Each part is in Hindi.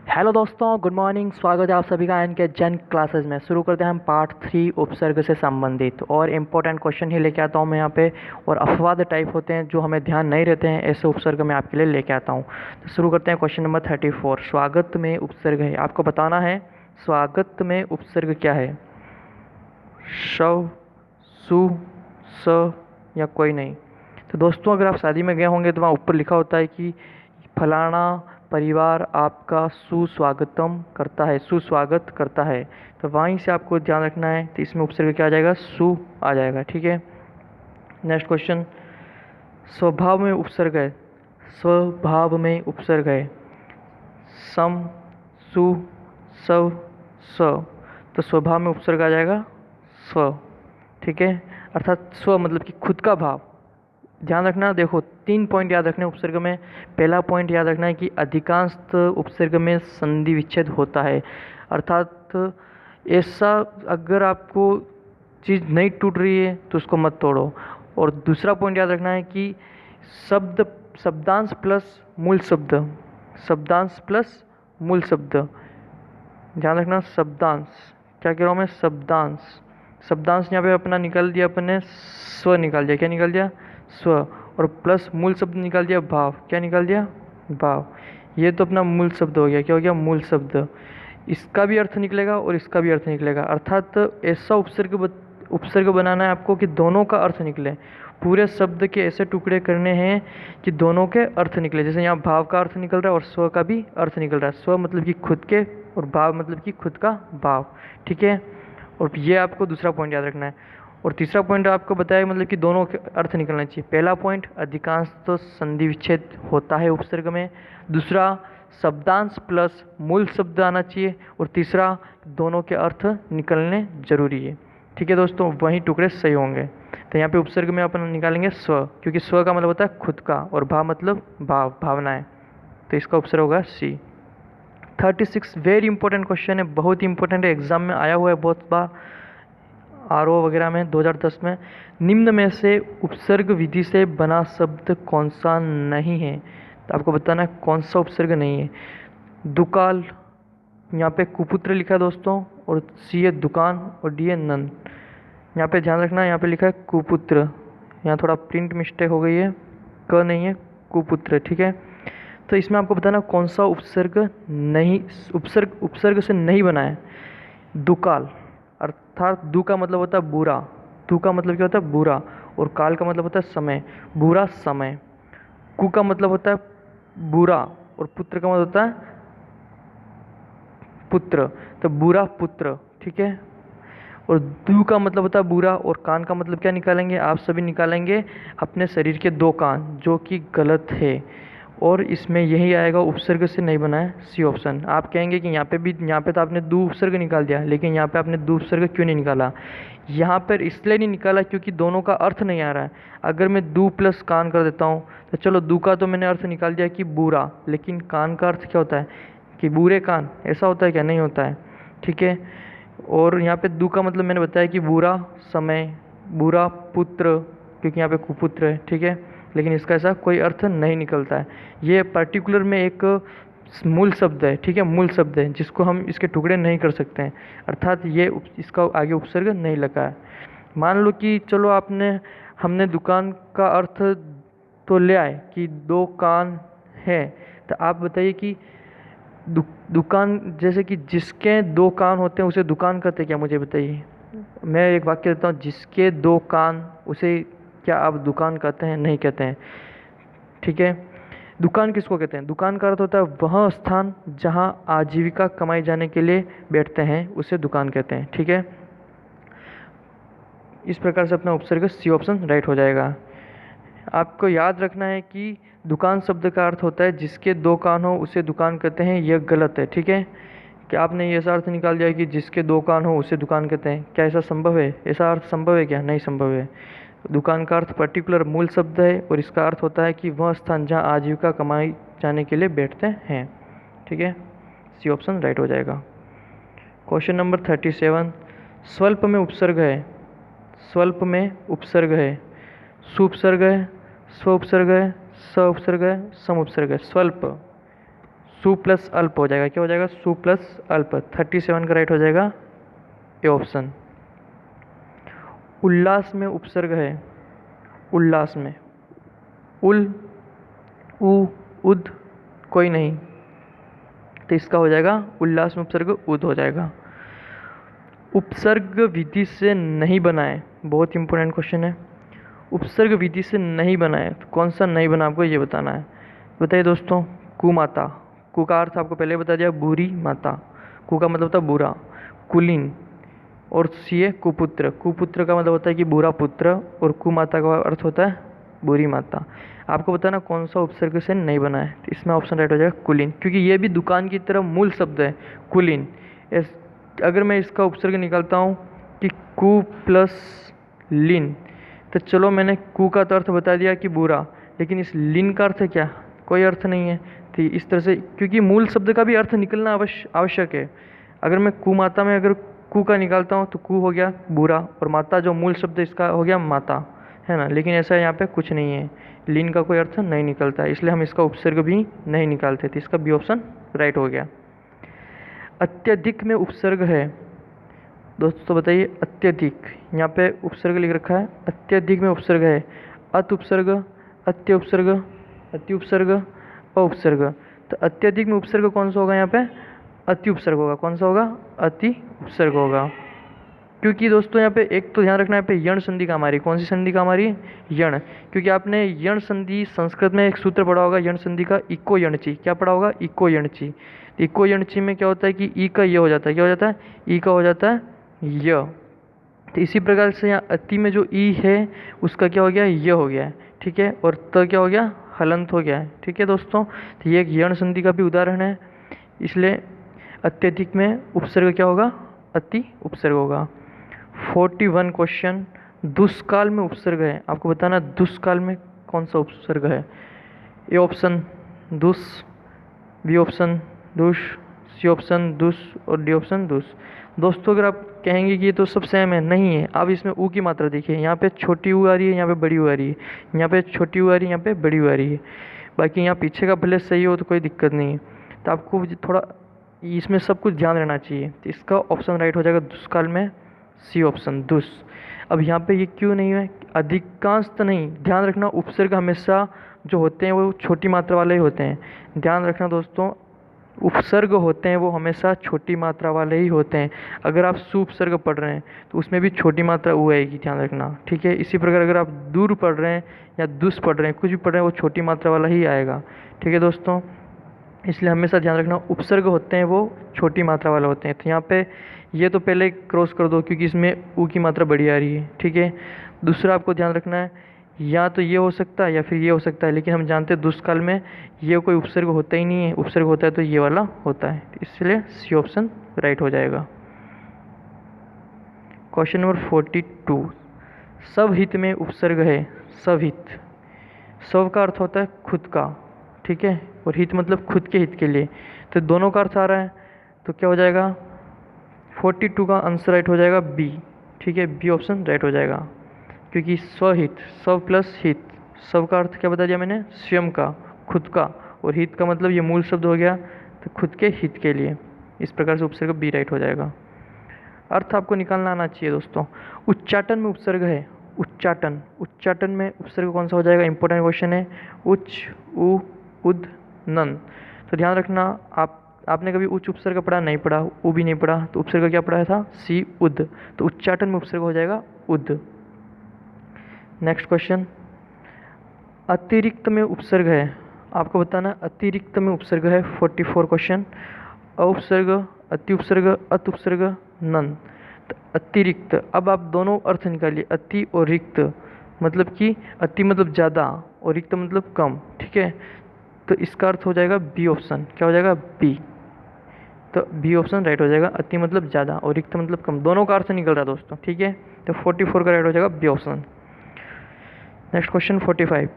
हेलो दोस्तों, गुड मॉर्निंग। स्वागत है आप सभी का इनके जन क्लासेस में। शुरू करते हैं हम पार्ट 3 उपसर्ग से संबंधित और इम्पोर्टेंट क्वेश्चन ही लेके आता हूँ मैं यहाँ पे। और अपवाद टाइप होते हैं जो हमें ध्यान नहीं रहते हैं, ऐसे उपसर्ग मैं आपके लिए लेके आता हूँ। तो शुरू करते हैं क्वेश्चन नंबर 34। स्वागत में उपसर्ग है, आपको बताना है स्वागत में उपसर्ग क्या है। शव, सु, स या कोई नहीं। तो दोस्तों, अगर आप शादी में गए होंगे तो वहाँ ऊपर लिखा होता है कि फलाना परिवार आपका सुस्वागतम करता है, सुस्वागत करता है। तो वहीं से आपको ध्यान रखना है। तो इसमें उपसर्ग क्या आ जाएगा, सु आ जाएगा। ठीक है, नेक्स्ट क्वेश्चन। स्वभाव में उपसर्ग है, स्वभाव में उपसर्ग है। सम, सु, सव, स। तो स्वभाव में उपसर्ग आ जाएगा स्व। ठीक है, अर्थात स्व मतलब कि खुद का भाव। ध्यान रखना, देखो 3 पॉइंट याद रखने उपसर्ग में। पहला पॉइंट याद रखना है कि अधिकांश उपसर्ग में संधि विच्छेद होता है, अर्थात ऐसा अगर आपको चीज़ नहीं टूट रही है तो उसको मत तोड़ो। और दूसरा पॉइंट याद रखना है कि शब्द, शब्दांश प्लस मूल शब्द, शब्दांश प्लस मूल शब्द। ध्यान रखना, शब्दांश, क्या कह रहा हूँ मैं, शब्दांश। शब्दांश यहाँ पे अपना निकाल दिया अपने, स्व निकाल दिया। क्या निकाल दिया, स्व। और प्लस मूल शब्द निकाल दिया भाव। क्या निकाल दिया, भाव। ये तो अपना मूल शब्द हो गया। क्या हो गया, मूल शब्द। इसका भी अर्थ निकलेगा और इसका भी अर्थ निकलेगा, अर्थात ऐसा उपसर्ग बनाना है आपको कि दोनों का अर्थ निकले। पूरे शब्द के ऐसे टुकड़े करने हैं कि दोनों के अर्थ निकले। जैसे यहाँ भाव का अर्थ निकल रहा है और स्व का भी अर्थ निकल रहा है। स्व मतलब कि खुद के और भाव मतलब कि खुद का भाव। ठीक है, और ये आपको दूसरा पॉइंट याद रखना है। और तीसरा पॉइंट आपको बताया मतलब कि दोनों के अर्थ निकलना चाहिए। पहला पॉइंट, अधिकांश तो संधि विच्छेद होता है उपसर्ग में। दूसरा, शब्दांश प्लस मूल शब्द आना चाहिए। और तीसरा, दोनों के अर्थ निकलने जरूरी है। ठीक है दोस्तों, वही टुकड़े सही होंगे। तो यहाँ पे उपसर्ग में अपन निकालेंगे स्व, क्योंकि स्व का मतलब होता है खुद का और भाव मतलब भाव, भावनाएं। तो इसका उपसर्ग होगा सी। 36 वेरी इंपॉर्टेंट क्वेश्चन है, बहुत ही इंपॉर्टेंट है, एग्जाम में आया हुआ है बहुत बार, आरओ वगैरह में 2010 में। निम्न में से उपसर्ग विधि से बना शब्द कौन सा नहीं है। तो आपको बताना है कौन सा उपसर्ग नहीं है। दुकाल, यहाँ पे कुपुत्र लिखा है दोस्तों, और सी है दुकान और डी है नन। यहाँ पे ध्यान रखना, यहाँ पे लिखा है कुपुत्र, यहाँ थोड़ा प्रिंट मिस्टेक हो गई है, क नहीं है, कुपुत्र। ठीक है, तो इसमें आपको बताना कौन सा उपसर्ग नहीं, उपसर्ग से नहीं बना है। दुकाल, अर्थात दु का मतलब होता है बुरा, दु का मतलब क्या होता है बुरा, और काल का मतलब होता है समय, बुरा समय। कु का मतलब होता है बुरा और पुत्र का मतलब होता है पुत्र, तो बुरा पुत्र। ठीक है, और दु का मतलब होता है बुरा, और कान का मतलब क्या निकालेंगे आप सभी, निकालेंगे अपने शरीर के 2 कान, जो कि गलत है। और इसमें यही आएगा, उपसर्ग से नहीं बना है, सी ऑप्शन। आप कहेंगे कि यहाँ पे भी, यहाँ पे तो आपने दु उपसर्ग निकाल दिया, लेकिन यहाँ पे आपने दु उपसर्ग क्यों नहीं निकाला। यहाँ पर इसलिए नहीं निकाला क्योंकि दोनों का अर्थ नहीं आ रहा है। अगर मैं दु प्लस कान कर देता हूँ तो चलो, दु का तो मैंने अर्थ निकाल दिया कि बुरा, लेकिन कान का अर्थ क्या होता है कि बुरे कान, ऐसा होता है क्या, नहीं होता है। ठीक है, और यहाँ पे दु का मतलब मैंने बताया कि बुरा समय, बुरा पुत्र, क्योंकि यहाँ पे कुपुत्र है। ठीक है, लेकिन इसका ऐसा कोई अर्थ नहीं निकलता है। ये पर्टिकुलर में एक मूल शब्द है। ठीक है, मूल शब्द है जिसको हम इसके टुकड़े नहीं कर सकते हैं, अर्थात ये इसका आगे उपसर्ग नहीं लगा है। मान लो कि चलो हमने दुकान का अर्थ तो ले आए कि 2 कान है, तो आप बताइए कि दुकान, जैसे कि जिसके 2 कान होते हैं उसे दुकान कहते हैं क्या, मुझे बताइए। मैं एक वाक्य देता हूँ, जिसके 2 कान, उसे क्या आप दुकान कहते हैं, नहीं कहते हैं। ठीक है, दुकान किसको कहते हैं, दुकान का अर्थ होता है वह स्थान जहाँ आजीविका कमाई जाने के लिए बैठते हैं, उसे दुकान कहते हैं। ठीक है, इस प्रकार से अपना उपसर्ग सी ऑप्शन राइट हो जाएगा। आपको याद रखना है कि दुकान शब्द का अर्थ होता है जिसके 2 कान हो उसे दुकान कहते हैं, यह गलत है। ठीक है, क्या आपने ये ऐसा अर्थ निकाल दिया कि जिसके 2 कान हो उसे दुकान कहते हैं, क्या ऐसा संभव है, ऐसा अर्थ संभव है क्या, नहीं संभव है। दुकान का अर्थ पर्टिकुलर मूल शब्द है और इसका अर्थ होता है कि वह स्थान जहाँ आजीविका कमाई जाने के लिए बैठते हैं। ठीक है, सी ऑप्शन राइट हो जाएगा। Question number 37। स्वल्प में उपसर्ग है, स्वल्प में उपसर्ग है, सुपसर्ग है, स्व उपसर्ग है, स उपसर्ग है, सम उपसर्ग है। स्वल्प, सु प्लस अल्प हो जाएगा। क्या हो जाएगा? सु प्लस अल्प। 37 का राइट हो जाएगा ए ऑप्शन। उल्लास में उपसर्ग है, उल्लास में उल, उ, उद कोई नहीं, तो इसका हो जाएगा उल्लास में उपसर्ग उद हो जाएगा। उपसर्ग विधि से नहीं बनाए, बहुत इंपॉर्टेंट क्वेश्चन है। उपसर्ग विधि से नहीं बनाए, तो कौन सा नहीं बना आपको ये बताना है। बताइए दोस्तों। कुमाता, कु का अर्थ आपको पहले बता दिया, बुरी माता। कु का मतलब होता है बुरा। कुलीन और सी है कुपुत्र। कुपुत्र का मतलब होता है कि बुरा पुत्र, और कुमाता का अर्थ होता है बुरी माता। आपको बताना कौन सा उपसर्ग से नहीं बना है, तो इसमें ऑप्शन राइट हो जाएगा कुलीन, क्योंकि ये भी दुकान की तरह मूल शब्द है कुलीन। अगर मैं इसका उपसर्ग निकालता हूँ कि कु प्लस लिन, तो चलो मैंने कु का तो अर्थ बता दिया कि बुरा, लेकिन इस लिन का अर्थ क्या? कोई अर्थ नहीं है। तो इस तरह से, क्योंकि मूल शब्द का भी अर्थ निकलना आवश्यक है। अगर मैं कुमाता में अगर कु का निकालता हूँ तो कु हो गया बुरा, और माता जो मूल शब्द इसका हो गया माता, है ना। लेकिन ऐसा यहाँ पे कुछ नहीं है, लिन का कोई अर्थ नहीं निकलता है, इसलिए हम इसका उपसर्ग भी नहीं निकालते थे। इसका बी ऑप्शन राइट हो गया। अत्यधिक में उपसर्ग है दोस्तों, बताइए अत्यधिक। यहाँ पे उपसर्ग लिख रखा है, अत्यधिक में उपसर्ग है। अत उपसर्ग, अत्य उपसर्ग, अति उपसर्ग, उपसर्ग। तो अत्यधिक में उपसर्ग कौन सा होगा? यहाँ पे अति उपसर्ग होगा। कौन सा होगा? अति उपसर्ग होगा। क्योंकि दोस्तों यहाँ पे एक तो ध्यान रखना है, यहाँ पे यण संधि काम आ रही है। कौन सी संधि काम आ रही है? यण। क्योंकि आपने यण संधि संस्कृत में एक सूत्र पढ़ा होगा यण संधि का, इको यणची। क्या पढ़ा होगा? इको यणची। इको यणची में क्या होता है कि ई का य हो जाता है। क्या हो जाता है? ई का हो जाता है य। तो इसी प्रकार से यहाँ अति में जो ई है उसका क्या हो गया? य हो गया है, ठीक है। और त क्या हो गया? हलंत हो गया है, ठीक है दोस्तों। तो ये एक यण संधि का भी उदाहरण है, इसलिए अत्यधिक में उपसर्ग क्या होगा? अति उपसर्ग होगा। 41 क्वेश्चन, दुष्काल में उपसर्ग है। आपको बताना दुष्काल में कौन सा उपसर्ग है। ए ऑप्शन दुष, बी ऑप्शन दुष, सी ऑप्शन दुष और डी ऑप्शन दुष। दोस्तों अगर आप कहेंगे कि ये तो सब सेम है, नहीं है। आप इसमें ऊ की मात्रा देखिए, यहाँ पे छोटी ऊ आ रही है, यहाँ पे बड़ी ऊ आ रही है, यहाँ पे छोटी ऊ आ रही है, यहाँ पे बड़ी ऊ आ रही है। बाकी यहाँ पीछे का भले सही हो तो कोई दिक्कत नहीं है। तो आपको थोड़ा इसमें सब कुछ ध्यान रहना चाहिए। तो इसका ऑप्शन राइट हो जाएगा दुष्काल में, सी ऑप्शन दुष। अब यहाँ पे ये क्यों नहीं है? अधिकांश तो नहीं, ध्यान रखना उपसर्ग हमेशा जो होते हैं वो छोटी मात्रा वाले ही होते हैं। ध्यान रखना दोस्तों, उपसर्ग होते हैं वो हमेशा छोटी मात्रा वाले ही होते हैं। अगर आप सु उपसर्ग पढ़ रहे हैं तो उसमें भी छोटी मात्रा ऊ आएगी, ध्यान रखना, ठीक है। इसी प्रकार अगर आप दूर पढ़ रहे हैं या दुष् पढ़ रहे हैं, कुछ भी पढ़ रहे हैं, वो छोटी मात्रा वाला ही आएगा, ठीक है दोस्तों। इसलिए हमेशा ध्यान रखना उपसर्ग होते हैं वो छोटी मात्रा वाले होते हैं। तो यहाँ पे ये तो पहले क्रॉस कर दो क्योंकि इसमें ऊ की मात्रा बड़ी आ रही है, ठीक है। दूसरा आपको ध्यान रखना है, या तो ये हो सकता है या फिर ये हो सकता है, लेकिन हम जानते हैं दुष्काल में ये कोई उपसर्ग होता ही नहीं है। उपसर्ग होता है तो ये वाला होता है, इसलिए सी ऑप्शन राइट हो जाएगा। क्वेश्चन नंबर 42, सबहित में उपसर्ग है। सबहित, सब का अर्थ होता है खुद का, ठीक है, और हित मतलब खुद के हित के लिए। तो दोनों का अर्थ आ रहा है, तो क्या हो जाएगा? 42 का आंसर राइट हो जाएगा बी, ठीक है। बी ऑप्शन राइट हो जाएगा, क्योंकि स्वहित, स्व प्लस हित, सब का अर्थ क्या बता दिया मैंने? स्वयं का, खुद का, और हित का मतलब ये मूल शब्द हो गया, तो खुद के हित के लिए। इस प्रकार से उपसर्ग बी राइट हो जाएगा। अर्थ आपको निकालना आना चाहिए दोस्तों। उच्चाटन में उपसर्ग है। उच्चाटन, उच्चाटन में उपसर्ग कौन सा हो जाएगा? इंपॉर्टेंट क्वेश्चन है। उच्च, उ, उद, नन। तो ध्यान रखना, आपने कभी उच्च उपसर्ग पढ़ा? नहीं पढ़ा। उ भी नहीं पढ़ा, तो उपसर्ग क्या पढ़ा था? सी, उद। तो उच्चाटन में उपसर्ग हो जाएगा उद। नेक्स्ट क्वेश्चन, अतिरिक्त में उपसर्ग है। आपको बताना अतिरिक्त में उपसर्ग है। 44 क्वेश्चन, उपसर्ग, अति उपसर्ग, अत उपसर्ग, नन। तो अतिरिक्त, अब आप दोनों अर्थ निकालिए, अति और रिक्त। मतलब कि अति मतलब ज़्यादा और रिक्त मतलब कम, ठीक है। तो इसका अर्थ हो जाएगा बी ऑप्शन। क्या हो जाएगा? बी। तो बी ऑप्शन राइट हो जाएगा। अति मतलब ज़्यादा और रिक्त मतलब कम, दोनों का अर्थ निकल रहा है दोस्तों, ठीक है। तो 44 का राइट हो जाएगा बी ऑप्शन। नेक्स्ट क्वेश्चन 45,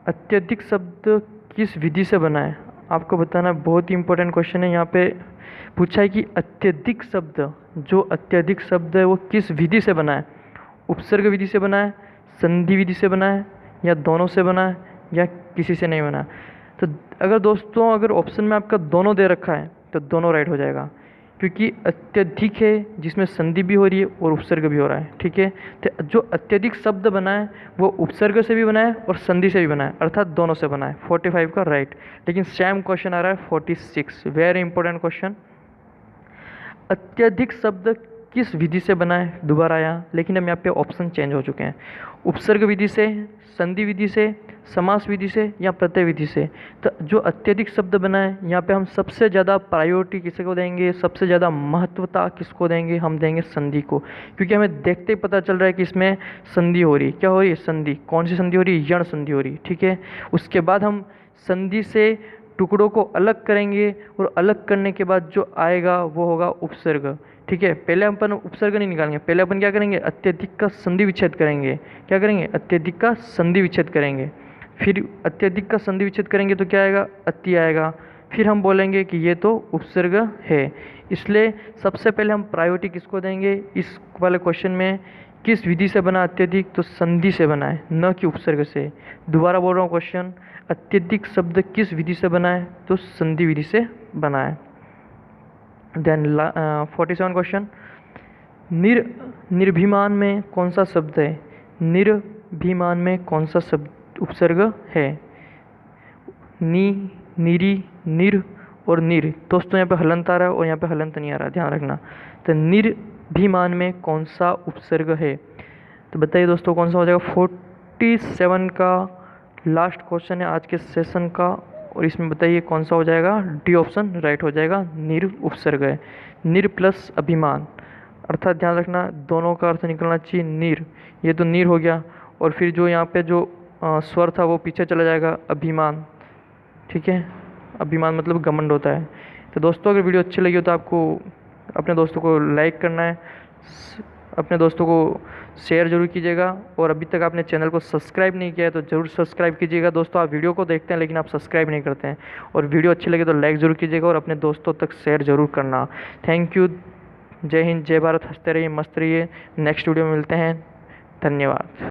अत्यधिक शब्द किस विधि से बना है। आपको बताना, बहुत ही इंपॉर्टेंट क्वेश्चन है। यहाँ पे पूछा है कि अत्यधिक शब्द, जो अत्यधिक शब्द है वो किस विधि से बना है। उपसर्ग विधि से बना है, संधि विधि से बना है, या दोनों से बना है, या किसी से नहीं बना है। तो अगर दोस्तों अगर ऑप्शन में आपका दोनों दे रखा है तो दोनों राइट हो जाएगा, क्योंकि अत्यधिक है जिसमें संधि भी हो रही है और उपसर्ग भी हो रहा है। ठीक है, तो जो अत्यधिक शब्द बना है वो उपसर्ग से भी बना है और संधि से भी बना है, अर्थात दोनों से बना है। 45 का राइट। लेकिन सेम क्वेश्चन आ रहा है 46, वेरी इंपॉर्टेंट क्वेश्चन। अत्यधिक शब्द किस विधि से बना है, दोबारा आया, लेकिन अब यहाँ पे ऑप्शन चेंज हो चुके हैं। उपसर्ग विधि से, संधि विधि से, समास विधि से या प्रत्यय विधि से। तो जो अत्यधिक शब्द बना है यहाँ पे हम सबसे ज़्यादा प्रायोरिटी किसी को देंगे, सबसे ज़्यादा महत्वता किसको देंगे, हम देंगे संधि को, क्योंकि हमें देखते ही पता चल रहा है कि इसमें संधि हो रही है। क्या हो रही है? संधि। कौन सी संधि हो रही है? यण संधि हो रही है। ठीक है, उसके बाद हम संधि से टुकड़ों को अलग करेंगे और अलग करने के बाद जो आएगा वो होगा उपसर्ग। ठीक है, पहले अपन उपसर्ग नहीं निकालेंगे, पहले अपन क्या करेंगे? अत्यधिक का संधि विच्छेद करेंगे। क्या करेंगे? अत्यधिक का संधि विच्छेद करेंगे। फिर अत्यधिक का संधि विच्छेद करेंगे तो क्या आएगा? अति आएगा। फिर हम बोलेंगे कि ये तो उपसर्ग है। इसलिए सबसे पहले हम प्रायोरिटी किसको देंगे इस वाले क्वेश्चन में? किस विधि से बना अत्यधिक? तो संधि से बना है, न कि उपसर्ग से। दोबारा बोल रहा हूँ क्वेश्चन, अत्यधिक शब्द किस विधि से बना है? तो संधि विधि से बना है। देन 47 क्वेश्चन, निर्भिमान में कौन सा शब्द है? निर्भिमान में कौन सा शब्द उपसर्ग है? नी, निरी, निर और निर। दोस्तों यहाँ पे हलंत आ रहा है और यहाँ पे हलंत नहीं आ रहा, ध्यान रखना। तो निर्भिमान में कौन सा उपसर्ग है? तो बताइए दोस्तों कौन सा हो जाएगा? 47 का लास्ट क्वेश्चन है आज के सेशन का, और इसमें बताइए कौन सा हो जाएगा? डी ऑप्शन राइट हो जाएगा। निर उपसर्ग है। निर प्लस अभिमान, अर्थात ध्यान रखना दोनों का अर्थ निकलना चाहिए निर। ये तो निर हो गया, और फिर जो यहाँ पे जो स्वर था वो पीछे चला जाएगा, अभिमान। ठीक है, अभिमान मतलब घमंड होता है। तो दोस्तों अगर वीडियो अच्छी लगी हो तो आपको अपने दोस्तों को लाइक करना है, अपने दोस्तों को शेयर जरूर कीजिएगा, और अभी तक आपने चैनल को सब्सक्राइब नहीं किया है तो ज़रूर सब्सक्राइब कीजिएगा। दोस्तों आप वीडियो को देखते हैं लेकिन आप सब्सक्राइब नहीं करते हैं, और वीडियो अच्छी लगे तो लाइक ज़रूर कीजिएगा और अपने दोस्तों तक शेयर ज़रूर करना। Thank you. जय हिंद, जय भारत, हंसते रहिए, मस्त रहिए। नेक्स्ट वीडियो में मिलते हैं। धन्यवाद।